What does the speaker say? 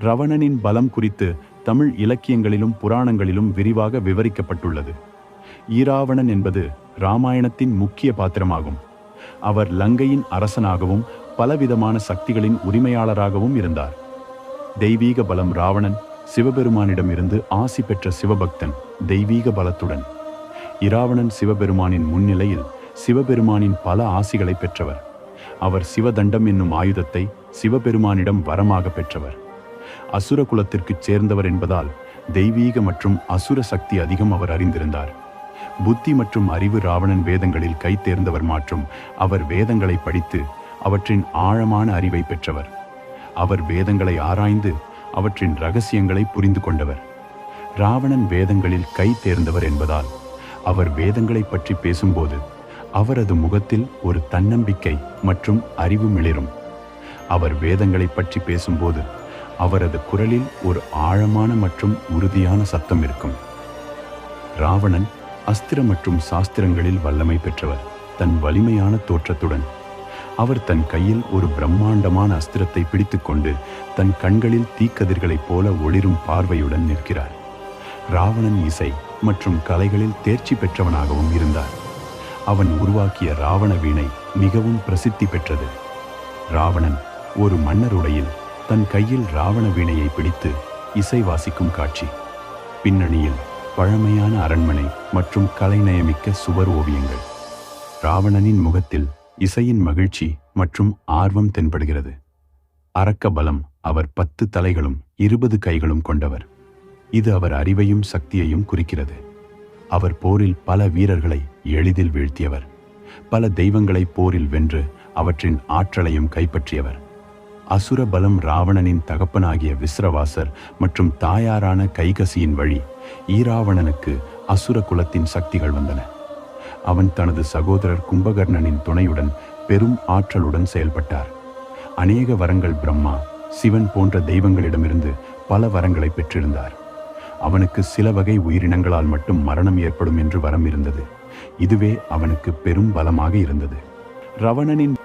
ரவணனின் பலம் குறித்து தமிழ் இலக்கியங்களிலும் புராணங்களிலும் விரிவாக விவரிக்கப்பட்டுள்ளது. ஈராவணன் என்பது இராமாயணத்தின் முக்கிய பாத்திரமாகும். அவர் லங்கையின் அரசனாகவும் பலவிதமான சக்திகளின் உரிமையாளராகவும் இருந்தார். தெய்வீக பலம். ராவணன் சிவபெருமானிடமிருந்து ஆசி பெற்ற சிவபக்தன். தெய்வீக பலத்துடன் இராவணன் சிவபெருமானின் முன்னிலையில் சிவபெருமானின் பல ஆசிகளை பெற்றவர். அவர் சிவதண்டம் என்னும் ஆயுதத்தை சிவபெருமானிடம் வரமாக பெற்றவர். அசுர குலத்திற்குச் சேர்ந்தவர் என்பதால் தெய்வீக மற்றும் அசுர சக்தி அதிகம் அவர் அறிந்திருந்தார். புத்தி மற்றும் அறிவு. ராவணன் வேதங்களில் கை தேர்ந்தவர் மற்றும் அவர் வேதங்களை படித்து அவற்றின் ஆழமான அறிவை பெற்றவர். அவர் வேதங்களை ஆராய்ந்து அவற்றின் இரகசியங்களை புரிந்து கொண்டவர். ராவணன் வேதங்களில் கை தேர்ந்தவர் என்பதால் அவர் வேதங்களை பற்றி பேசும்போது அவரது முகத்தில் ஒரு தன்னம்பிக்கை மற்றும் அறிவு மிளிரும். அவர் வேதங்களை பற்றி பேசும்போது அவரது குரலில் ஒரு ஆழமான மற்றும் உறுதியான சத்தம் இருக்கும். ராவணன் அஸ்திர மற்றும் சாஸ்திரங்களில் வல்லமை பெற்றவர். தன் வலிமையான தோற்றத்துடன் அவர் தன் கையில் ஒரு பிரம்மாண்டமான அஸ்திரத்தை பிடித்துக்கொண்டு தன் கண்களில் தீக்கதிர்களைப் போல ஒளிரும் பார்வையுடன் நிற்கிறார். ராவணன் இசை மற்றும் கலைகளில் தேர்ச்சி பெற்றவனாகவும் இருந்தார். அவன் உருவாக்கிய ராவண வீணை மிகவும் பிரசித்தி பெற்றது. ராவணன் ஒரு மன்னருடையில் தன் கையில் ராவண வீணையை பிடித்து இசை வாசிக்கும் காட்சி. பின்னணியில் பழமையான அரண்மனை மற்றும் கலைநயமிக்க சுவர் ஓவியங்கள். ராவணனின் முகத்தில் இசையின் மகிழ்ச்சி மற்றும் ஆர்வம் தென்படுகிறது. அரக்க பலம். அவர் 10 தலைகளும் 20 கைகளும் கொண்டவர். இது அவர் அறிவையும் சக்தியையும் குறிக்கிறது. அவர் போரில் பல வீரர்களை எளிதில் வீழ்த்தியவர். பல தெய்வங்களை போரில் வென்று அவற்றின் ஆற்றலையும் கைப்பற்றியவர். அசுர பலம். ராவணனின் தகப்பனாகிய விஸ்ரவாசர் மற்றும் தாயாரான கைகசியின் வழி ஈராவணனுக்கு அசுர குலத்தின் சக்திகள் வந்தன. அவன் தனது சகோதரர் கும்பகர்ணனின் துணையுடன் பெரும் ஆற்றலுடன் செயல்பட்டார். அநேக வரங்கள். பிரம்மா, சிவன் போன்ற தெய்வங்களிடமிருந்து பல வரங்களை பெற்றிருந்தார். அவனுக்கு சில வகை உயிரினங்களால் மட்டும் மரணம் ஏற்படும் என்று வரம் இருந்தது. இதுவே அவனுக்கு பெரும் பலமாக இருந்தது. ரவணனின்